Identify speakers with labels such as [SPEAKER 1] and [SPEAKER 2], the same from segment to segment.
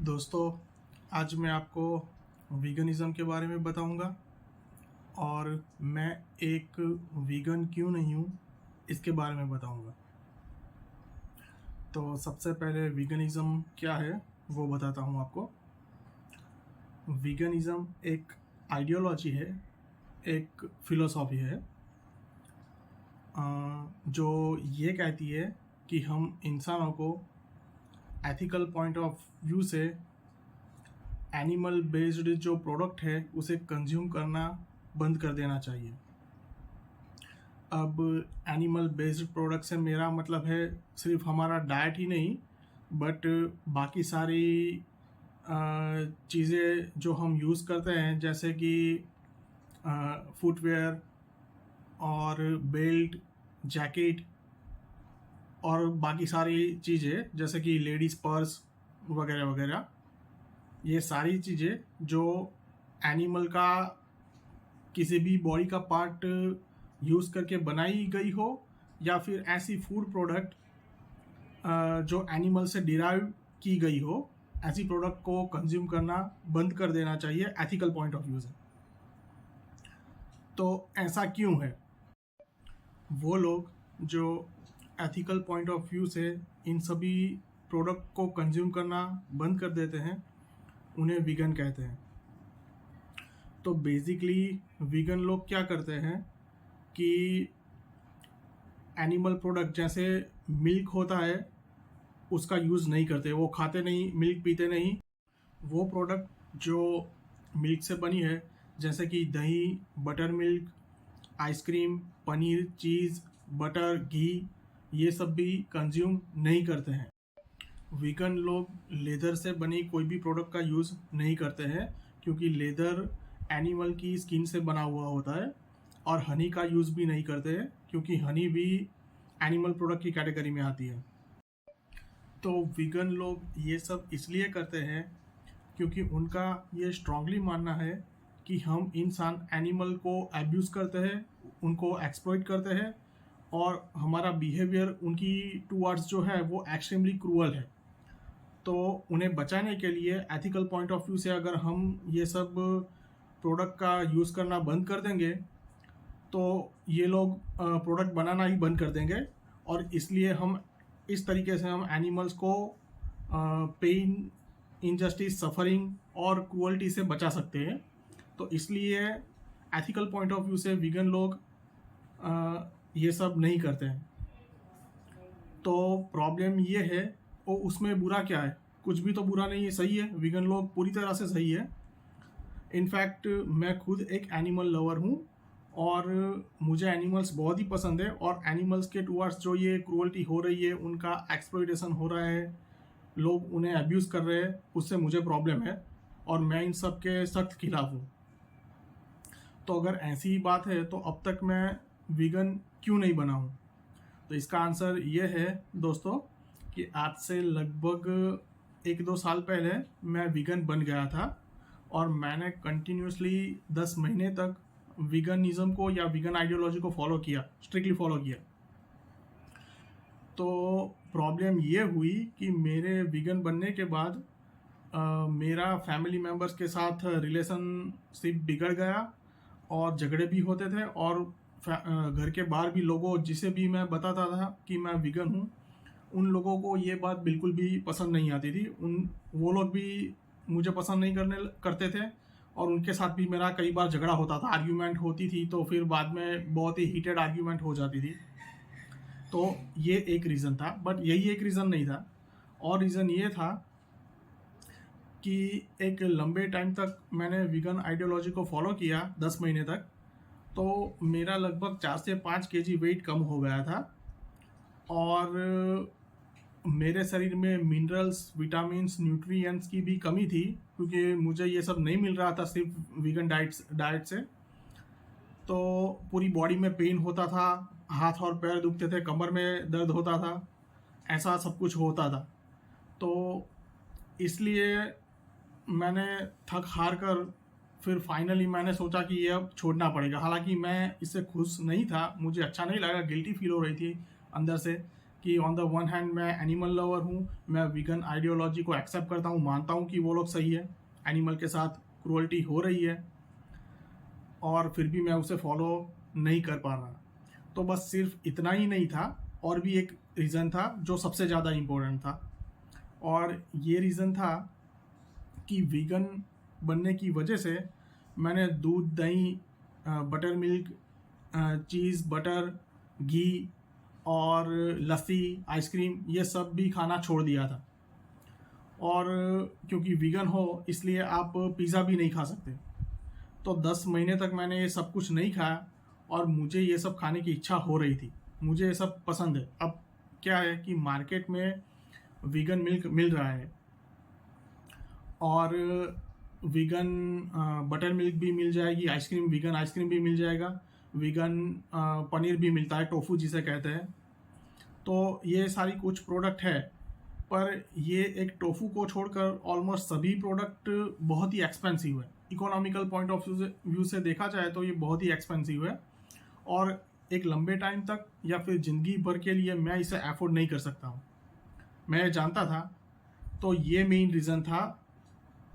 [SPEAKER 1] दोस्तों, आज मैं आपको वीगनिज़म के बारे में बताऊंगा और मैं एक वीगन क्यों नहीं हूँ इसके बारे में बताऊंगा। तो सबसे पहले वीगनिज़म क्या है वो बताता हूँ आपको। वीगनिज़म एक आइडियोलॉजी है, एक फ़िलोसॉफ़ी है जो ये कहती है कि हम इंसानों को एथिकल पॉइंट ऑफ व्यू से एनिमल बेस्ड जो प्रोडक्ट है उसे कंज्यूम करना बंद कर देना चाहिए। अब एनिमल बेस्ड प्रोडक्ट से मेरा मतलब है सिर्फ हमारा डाइट ही नहीं, बट बाकी सारी चीज़ें जो हम यूज़ करते हैं, जैसे कि फुटवेयर और बेल्ट, जैकेट और बाकी सारी चीज़ें जैसे कि लेडीज़ पर्स वगैरह वगैरह, ये सारी चीज़ें जो एनिमल का किसी भी बॉडी का पार्ट यूज़ करके बनाई गई हो या फिर ऐसी फूड प्रोडक्ट जो एनिमल से डिराइव की गई हो, ऐसी प्रोडक्ट को कंज्यूम करना बंद कर देना चाहिए एथिकल पॉइंट ऑफ व्यू से। तो ऐसा क्यों है? वो लोग जो एथिकल पॉइंट ऑफ व्यू से इन सभी प्रोडक्ट को कंज्यूम करना बंद कर देते हैं, उन्हें वीगन कहते हैं। तो बेसिकली वीगन लोग क्या करते हैं कि एनिमल प्रोडक्ट जैसे मिल्क होता है उसका यूज़ नहीं करते, वो खाते नहीं, मिल्क पीते नहीं। वो प्रोडक्ट जो मिल्क से बनी है जैसे कि दही, बटर मिल्क, आइसक्रीम, पनीर, चीज़, बटर, घी, ये सब भी कंज्यूम नहीं करते हैं। वीगन लोग लेदर से बनी कोई भी प्रोडक्ट का यूज़ नहीं करते हैं क्योंकि लेदर एनिमल की स्किन से बना हुआ होता है, और हनी का यूज़ भी नहीं करते हैं क्योंकि हनी भी एनिमल प्रोडक्ट की कैटेगरी में आती है। तो वीगन लोग ये सब इसलिए करते हैं क्योंकि उनका ये स्ट्रांगली मानना है कि हम इंसान एनिमल को एब्यूज़ करते हैं, उनको एक्सप्लॉइट करते हैं, और हमारा बिहेवियर उनकी टूवर्ड्स जो है वो एक्सट्रीमली क्रूअल है। तो उन्हें बचाने के लिए एथिकल पॉइंट ऑफ व्यू से अगर हम ये सब प्रोडक्ट का यूज़ करना बंद कर देंगे तो ये लोग प्रोडक्ट बनाना ही बंद कर देंगे, और इसलिए हम इस तरीके से हम एनिमल्स को पेन, इनजस्टिस, सफरिंग और क्रूअल्टी से बचा सकते हैं। तो इसलिए एथिकल पॉइंट ऑफ व्यू से वीगन लोग ये सब नहीं करते हैं। तो प्रॉब्लम ये है, वो उसमें बुरा क्या है? कुछ भी तो बुरा नहीं है, सही है, वीगन लोग पूरी तरह से सही है। इनफैक्ट मैं खुद एक एनिमल लवर हूँ और मुझे एनिमल्स बहुत ही पसंद है, और एनिमल्स के टुवर्ड्स जो ये क्रूअल्टी हो रही है, उनका एक्सप्लॉइटेशन हो रहा है, लोग उन्हें अब्यूज़ कर रहे हैं, उससे मुझे प्रॉब्लम है और मैं इन सब के सख्त खिलाफ हूँ। तो अगर ऐसी ही बात है तो अब तक मैं वीगन क्यों नहीं बना हूँ? तो इसका आंसर ये है दोस्तों कि आज से लगभग 1-2 साल पहले मैं वीगन बन गया था, और मैंने कंटिन्यूसली 10 महीने तक वीगनिज़म को या वीगन आइडियोलॉजी को फॉलो किया, स्ट्रिक्टली फॉलो किया। तो प्रॉब्लम ये हुई कि मेरे वीगन बनने के बाद मेरा फैमिली मेम्बर्स के साथ रिलेशनशिप बिगड़ गया और झगड़े भी होते थे, और घर के बाहर भी लोगों जिसे भी मैं बताता था कि मैं वीगन हूँ, उन लोगों को ये बात बिल्कुल भी पसंद नहीं आती थी। वो लोग भी मुझे पसंद नहीं करते थे, और उनके साथ भी मेरा कई बार झगड़ा होता था, आर्ग्यूमेंट होती थी, तो फिर बाद में बहुत ही हीटेड आर्ग्यूमेंट हो जाती थी। तो ये एक रीज़न था, बट यही एक रीज़न नहीं था। और रीज़न ये था कि एक लंबे टाइम तक मैंने वीगन आइडियोलॉजी को फॉलो किया, 10 महीने तक, तो मेरा लगभग 4 से 5 केजी वेट कम हो गया था, और मेरे शरीर में मिनरल्स, विटामिन्स, न्यूट्रिएंट्स की भी कमी थी क्योंकि मुझे ये सब नहीं मिल रहा था सिर्फ वीगन डाइट से। तो पूरी बॉडी में पेन होता था, हाथ और पैर दुखते थे, कमर में दर्द होता था, ऐसा सब कुछ होता था। तो इसलिए मैंने थक हार कर फिर फाइनली मैंने सोचा कि ये अब छोड़ना पड़ेगा। हालांकि मैं इससे खुश नहीं था, मुझे अच्छा नहीं लगा, गिल्टी फील हो रही थी अंदर से कि ऑन द वन हैंड मैं एनिमल लवर हूँ, मैं वीगन आइडियोलॉजी को एक्सेप्ट करता हूँ, मानता हूँ कि वो लोग सही है, एनिमल के साथ क्रूअल्टी हो रही है, और फिर भी मैं उसे फॉलो नहीं कर पा रहा। तो बस सिर्फ इतना ही नहीं था, और भी एक रीज़न था जो सबसे ज़्यादा इम्पोर्टेंट था, और ये रीज़न था कि वीगन बनने की वजह से मैंने दूध, दही, बटर मिल्क, चीज़, बटर, घी और लस्सी, आइसक्रीम, ये सब भी खाना छोड़ दिया था। और क्योंकि वीगन हो इसलिए आप पिज़्ज़ा भी नहीं खा सकते। तो 10 महीने तक मैंने ये सब कुछ नहीं खाया, और मुझे ये सब खाने की इच्छा हो रही थी, मुझे ये सब पसंद है। अब क्या है कि मार्केट में वीगन मिल्क मिल रहा है, और वीगन बटर मिल्क भी मिल जाएगी, आइसक्रीम, वीगन आइसक्रीम भी मिल जाएगा, वीगन पनीर भी मिलता है, टोफू जिसे कहते हैं। तो ये सारी कुछ प्रोडक्ट है, पर ये एक टोफू को छोड़कर ऑलमोस्ट सभी प्रोडक्ट बहुत ही एक्सपेंसिव है। इकोनॉमिकल पॉइंट ऑफ व्यू से देखा जाए तो ये बहुत ही एक्सपेंसिव है, और एक लंबे टाइम तक या फिर ज़िंदगी भर के लिए मैं इसे अफोर्ड नहीं कर सकता हूँ। मैं जानता था, तो ये मेन रीज़न था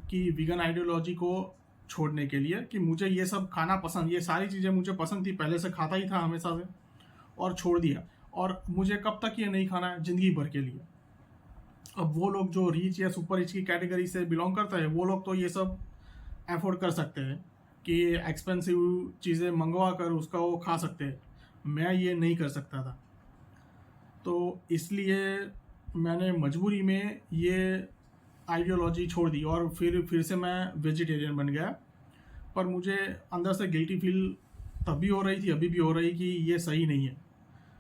[SPEAKER 1] कि वीगन आइडियोलॉजी को छोड़ने के लिए, कि मुझे ये सब खाना पसंद, ये सारी चीज़ें मुझे पसंद थी, पहले से खाता ही था हमेशा से, और छोड़ दिया। और मुझे कब तक ये नहीं खाना है, ज़िंदगी भर के लिए। अब वो लोग जो रिच या सुपर रिच की कैटेगरी से बिलोंग करते हैं, वो लोग तो ये सब अफोर्ड कर सकते हैं कि एक्सपेंसिव चीज़ें मंगवा कर उसका वो खा सकते हैं। मैं ये नहीं कर सकता था, तो इसलिए मैंने मजबूरी में ये आइडियोलॉजी छोड़ दी, और फिर से मैं वेजिटेरियन बन गया। पर मुझे अंदर से गिल्टी फील तब भी हो रही थी, अभी भी हो रही, कि ये सही नहीं है।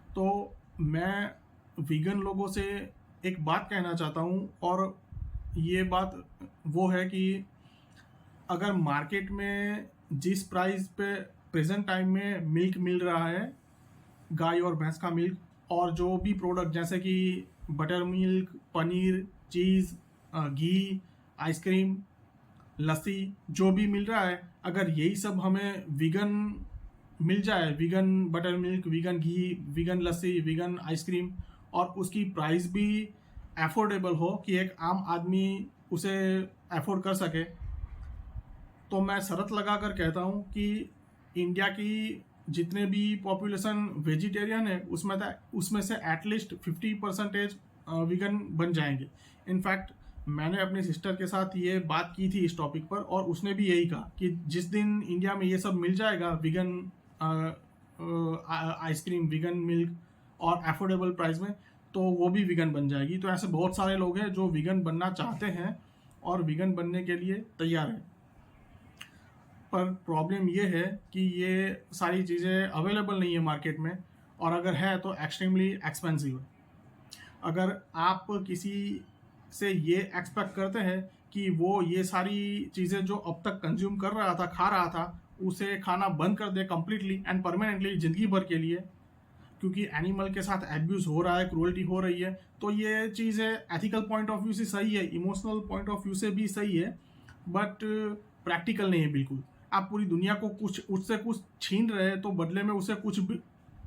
[SPEAKER 1] तो मैं वीगन लोगों से एक बात कहना चाहता हूँ, और ये बात वो है कि अगर मार्केट में जिस प्राइस पे प्रेजेंट टाइम में मिल्क मिल रहा है, गाय और भैंस का मिल्क, और जो भी प्रोडक्ट जैसे कि बटर मिल्क, पनीर, चीज़, घी, आइसक्रीम, लस्सी, जो भी मिल रहा है, अगर यही सब हमें वीगन मिल जाए, वीगन बटर मिल्क, वीगन घी, वीगन लस्सी, वीगन आइसक्रीम, और उसकी प्राइस भी अफोर्डेबल हो कि एक आम आदमी उसे अफोर्ड कर सके, तो मैं शर्त लगा कर कहता हूँ कि इंडिया की जितने भी पॉपुलेशन वेजिटेरियन है, उसमें से एटलीस्ट 50% वीगन बन जाएंगे। इनफैक्ट मैंने अपनी सिस्टर के साथ ये बात की थी इस टॉपिक पर, और उसने भी यही कहा कि जिस दिन इंडिया में ये सब मिल जाएगा, वीगन आइसक्रीम, वीगन मिल्क, और अफोर्डेबल प्राइस में, तो वो भी वीगन बन जाएगी। तो ऐसे बहुत सारे लोग हैं जो वीगन बनना चाहते हैं और वीगन बनने के लिए तैयार हैं। पर प्रॉब्लम ये है कि ये सारी चीज़ें अवेलेबल नहीं है मार्केट में, और अगर है तो एक्सट्रीमली एक्सपेंसिव है। अगर आप किसी से ये एक्सपेक्ट करते हैं कि वो ये सारी चीज़ें जो अब तक कंज्यूम कर रहा था, खा रहा था, उसे खाना बंद कर दे कम्प्लीटली एंड परमानेंटली, ज़िंदगी भर के लिए, क्योंकि एनिमल के साथ एब्यूज़ हो रहा है, क्रूअल्टी हो रही है, तो ये चीज़ है एथिकल पॉइंट ऑफ व्यू से सही है, इमोशनल पॉइंट ऑफ व्यू से भी सही है, बट प्रैक्टिकल नहीं है बिल्कुल। आप पूरी दुनिया को उससे कुछ छीन रहे हैं, तो बदले में उसे कुछ भी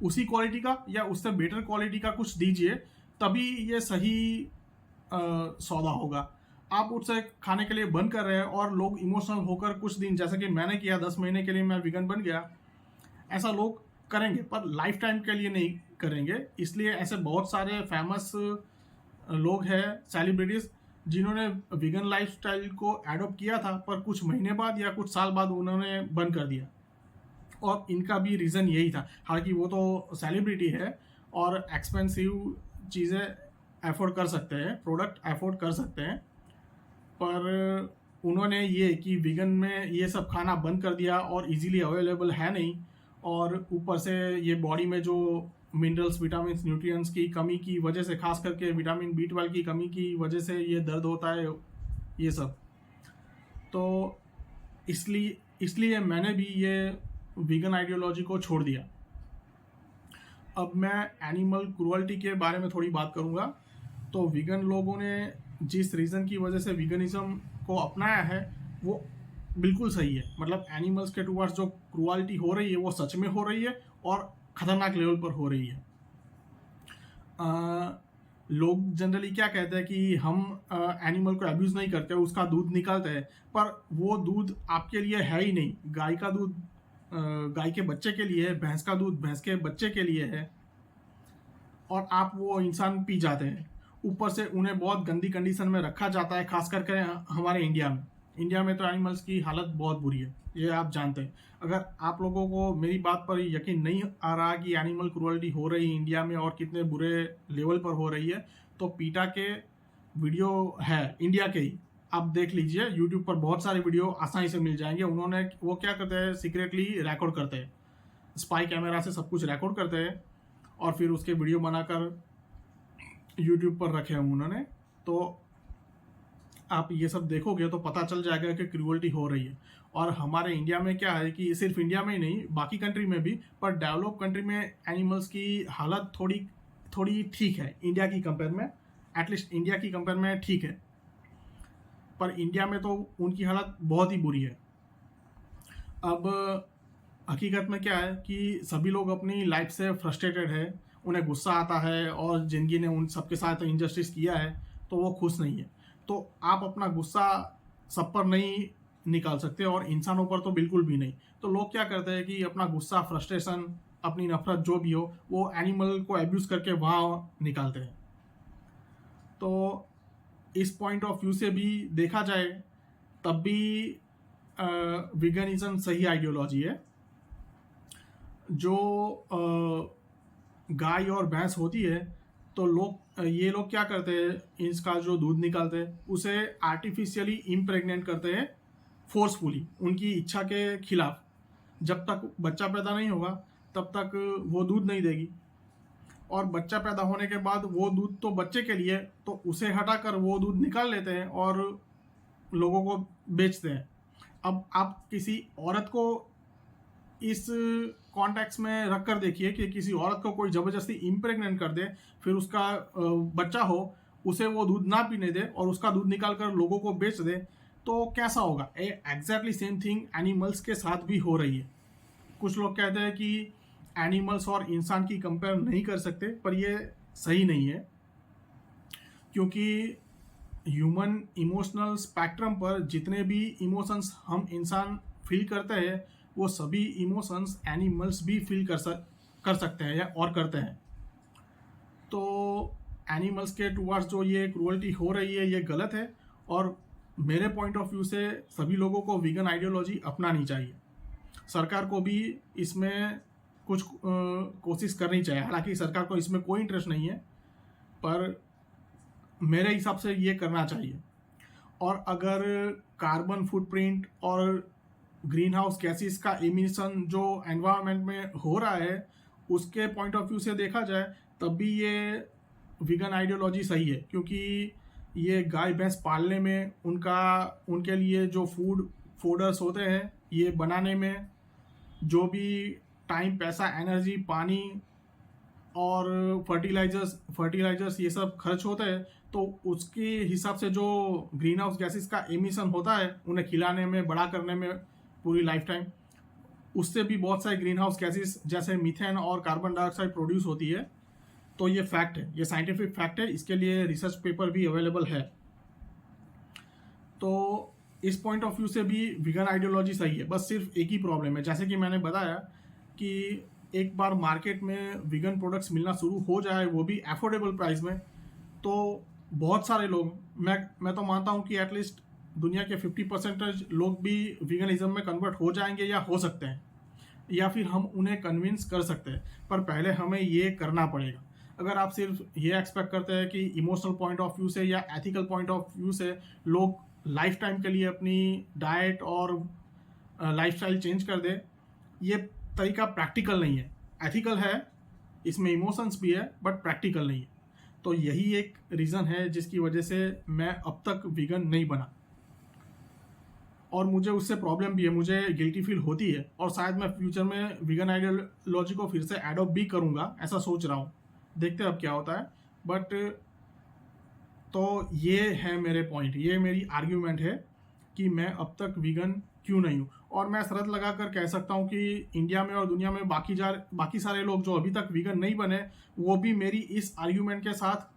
[SPEAKER 1] उसी क्वालिटी का या उससे बेटर क्वालिटी का कुछ दीजिए, तभी ये सही सौदा होगा। आप उससे खाने के लिए बंद कर रहे हैं, और लोग इमोशनल होकर कुछ दिन, जैसे कि मैंने किया, 10 महीने के लिए मैं वीगन बन गया, ऐसा लोग करेंगे, पर लाइफ टाइम के लिए नहीं करेंगे। इसलिए ऐसे बहुत सारे फेमस लोग हैं, सेलिब्रिटीज़, जिन्होंने वीगन लाइफस्टाइल को एडॉप्ट किया था, पर कुछ महीने बाद या कुछ साल बाद उन्होंने बंद कर दिया, और इनका भी रीज़न यही था। हालांकि वो तो सेलिब्रिटी है और एक्सपेंसिव चीज़ें अफोर्ड कर सकते हैं, प्रोडक्ट अफोर्ड कर सकते हैं, पर उन्होंने ये कि वीगन में ये सब खाना बंद कर दिया, और इजीली अवेलेबल है नहीं, और ऊपर से ये बॉडी में जो मिनरल्स, विटामिन, न्यूट्रिएंट्स की कमी की वजह से, खास करके विटामिन B12 की कमी की वजह से ये दर्द होता है, ये सब। तो इसलिए मैंने भी ये वीगन आइडियोलॉजी को छोड़ दिया। अब मैं एनिमल क्रूअल्टी के बारे में थोड़ी बात करूँगा। तो वीगन लोगों ने जिस रीज़न की वजह से वीगनिज्म को अपनाया है, वो बिल्कुल सही है। मतलब एनिमल्स के टुवर्ड्स जो क्रूअल्टी हो रही है, वो सच में हो रही है, और ख़तरनाक लेवल पर हो रही है। लोग जनरली क्या कहते हैं कि हम एनिमल को अब्यूज़ नहीं करते, उसका दूध निकालते हैं, पर वो दूध आपके लिए है ही नहीं। गाय का दूध गाय के बच्चे के लिए है, भैंस का दूध भैंस के बच्चे के लिए है, और आप वो इंसान पी जाते हैं। ऊपर से उन्हें बहुत गंदी कंडीशन में रखा जाता है, खास करके हमारे इंडिया में। इंडिया में तो एनिमल्स की हालत बहुत बुरी है, ये आप जानते हैं। अगर आप लोगों को मेरी बात पर यकीन नहीं आ रहा कि एनिमल क्रूअल्टी हो रही है इंडिया में और कितने बुरे लेवल पर हो रही है, तो पीटा के वीडियो है इंडिया के ही, आप देख लीजिए। यूट्यूब पर बहुत सारे वीडियो आसानी से मिल जाएंगे। उन्होंने वो क्या करते हैं, सीक्रेटली रिकॉर्ड करते हैं, स्पाई कैमरा से सब कुछ रिकॉर्ड करते हैं और फिर उसके वीडियो बनाकर यूट्यूब पर रखे हैं उन्होंने। तो आप ये सब देखोगे तो पता चल जाएगा कि क्रूअल्टी हो रही है। और हमारे इंडिया में क्या है कि सिर्फ इंडिया में ही नहीं, बाकी कंट्री में भी, पर डेवलप कंट्री में एनिमल्स की हालत थोड़ी थोड़ी ठीक है इंडिया की कंपेयर में। एटलीस्ट इंडिया की कंपेयर में ठीक है, पर इंडिया में तो उनकी हालत बहुत ही बुरी है। अब हकीकत में क्या है कि सभी लोग अपनी लाइफ से फ्रस्ट्रेटेड है, उन्हें गुस्सा आता है और ज़िंदगी ने उन सबके साथ इनजस्टिस किया है, तो वो खुश नहीं है। तो आप अपना गुस्सा सब पर नहीं निकाल सकते और इंसानों पर तो बिल्कुल भी नहीं। तो लोग क्या करते हैं कि अपना गुस्सा, फ्रस्ट्रेशन, अपनी नफरत जो भी हो, वो एनिमल को एब्यूज़ करके वहाँ निकालते हैं। तो इस पॉइंट ऑफ व्यू से भी देखा जाए तब भी विगनिज्म सही आइडियोलॉजी है। जो गाय और भैंस होती है, तो ये लोग क्या करते हैं, इसका जो दूध निकालते हैं उसे आर्टिफिशियली इम्प्रेग्नेंट करते हैं, फोर्सफुली, उनकी इच्छा के खिलाफ। जब तक बच्चा पैदा नहीं होगा तब तक वो दूध नहीं देगी, और बच्चा पैदा होने के बाद वो दूध तो बच्चे के लिए, तो उसे हटाकर वो दूध निकाल लेते हैं और लोगों को बेचते हैं। अब आप किसी औरत को इस कॉन्टेक्स्ट में रख कर देखिए कि किसी औरत को कोई ज़बरदस्ती इम्प्रेग्नेंट कर दे, फिर उसका बच्चा हो, उसे वो दूध ना पीने दे और उसका दूध निकाल कर लोगों को बेच दे, तो कैसा होगा। एग्जैक्टली सेम थिंग एनिमल्स के साथ भी हो रही है। कुछ लोग कहते हैं कि एनिमल्स और इंसान की कंपेयर नहीं कर सकते, पर ये सही नहीं है, क्योंकि ह्यूमन इमोशनल स्पेक्ट्रम पर जितने भी इमोशंस हम इंसान फील करते हैं, वो सभी इमोशंस एनिमल्स भी फील कर सकते हैं या और करते हैं। तो एनिमल्स के टुवर्ड्स जो ये क्रूअल्टी हो रही है, ये गलत है, और मेरे पॉइंट ऑफ व्यू से सभी लोगों को वीगन आइडियोलॉजी अपनानी चाहिए। सरकार को भी इसमें कुछ कोशिश करनी चाहिए। हालांकि सरकार को इसमें कोई इंटरेस्ट नहीं है, पर मेरे हिसाब से ये करना चाहिए। और अगर कार्बन फुटप्रिंट और ग्रीन हाउस गैसेस का एमिशन जो एनवायरनमेंट में हो रहा है, उसके पॉइंट ऑफ व्यू से देखा जाए तब भी ये वीगन आइडियोलॉजी सही है, क्योंकि ये गाय भैंस पालने में उनके लिए जो फूडर्स होते हैं, ये बनाने में जो भी टाइम, पैसा, एनर्जी, पानी और फर्टिलाइजर्स ये सब खर्च होते हैं, तो उसके हिसाब से जो ग्रीन हाउस गैसेस का एमिशन होता है उन्हें खिलाने में, बड़ा करने में पूरी लाइफ टाइम, उससे भी बहुत सारे ग्रीन हाउस गैसेस जैसे मीथेन और कार्बन डाइऑक्साइड प्रोड्यूस होती है। तो ये फैक्ट है, ये साइंटिफिक फैक्ट है, इसके लिए रिसर्च पेपर भी अवेलेबल है। तो इस पॉइंट ऑफ व्यू से भी वीगन आइडियोलॉजी सही है। बस सिर्फ एक ही प्रॉब्लम है, जैसे कि मैंने बताया कि एक बार मार्केट में वीगन प्रोडक्ट्स मिलना शुरू हो जाए, वो भी अफोर्डेबल प्राइस में, तो बहुत सारे लोग, मैं तो मानता हूँ कि एटलीस्ट दुनिया के 50% लोग भी वीगनिज्म में कन्वर्ट हो जाएंगे या हो सकते हैं, या फिर हम उन्हें कन्विंस कर सकते हैं। पर पहले हमें ये करना पड़ेगा। अगर आप सिर्फ ये एक्सपेक्ट करते हैं कि इमोशनल पॉइंट ऑफ व्यू से या एथिकल पॉइंट ऑफ व्यू से लोग लाइफ टाइम के लिए अपनी डाइट और लाइफस्टाइल चेंज कर दे, ये तरीका प्रैक्टिकल नहीं है। एथिकल है, इसमें इमोशंस भी है, बट प्रैक्टिकल नहीं है। तो यही एक रीज़न है जिसकी वजह से मैं अब तक वीगन नहीं बना, और मुझे उससे प्रॉब्लम भी है, मुझे गिल्टी फील होती है, और शायद मैं फ्यूचर में वीगन आइडियोलॉजी को फिर से एडॉप्ट भी करूँगा, ऐसा सोच रहा हूँ। देखते हैं अब क्या होता है। बट तो ये है मेरे पॉइंट, ये मेरी आर्ग्यूमेंट है कि मैं अब तक वीगन क्यों नहीं हूँ। और मैं शर्त लगा कर कह सकता हूँ कि इंडिया में और दुनिया में बाकी सारे लोग जो अभी तक वीगन नहीं बने, वो भी मेरी इस आर्ग्यूमेंट के साथ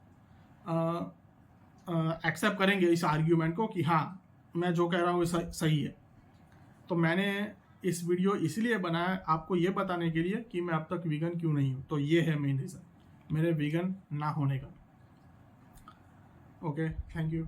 [SPEAKER 1] एक्सेप्ट करेंगे इस आर्ग्यूमेंट को कि हाँ, मैं जो कह रहा हूँ सही है। तो मैंने इस वीडियो इसलिए बनाया आपको ये बताने के लिए कि मैं अब तक वीगन क्यों नहीं हूँ। तो ये है मेन रीज़न मेरे वीगन ना होने का। Okay, thank you.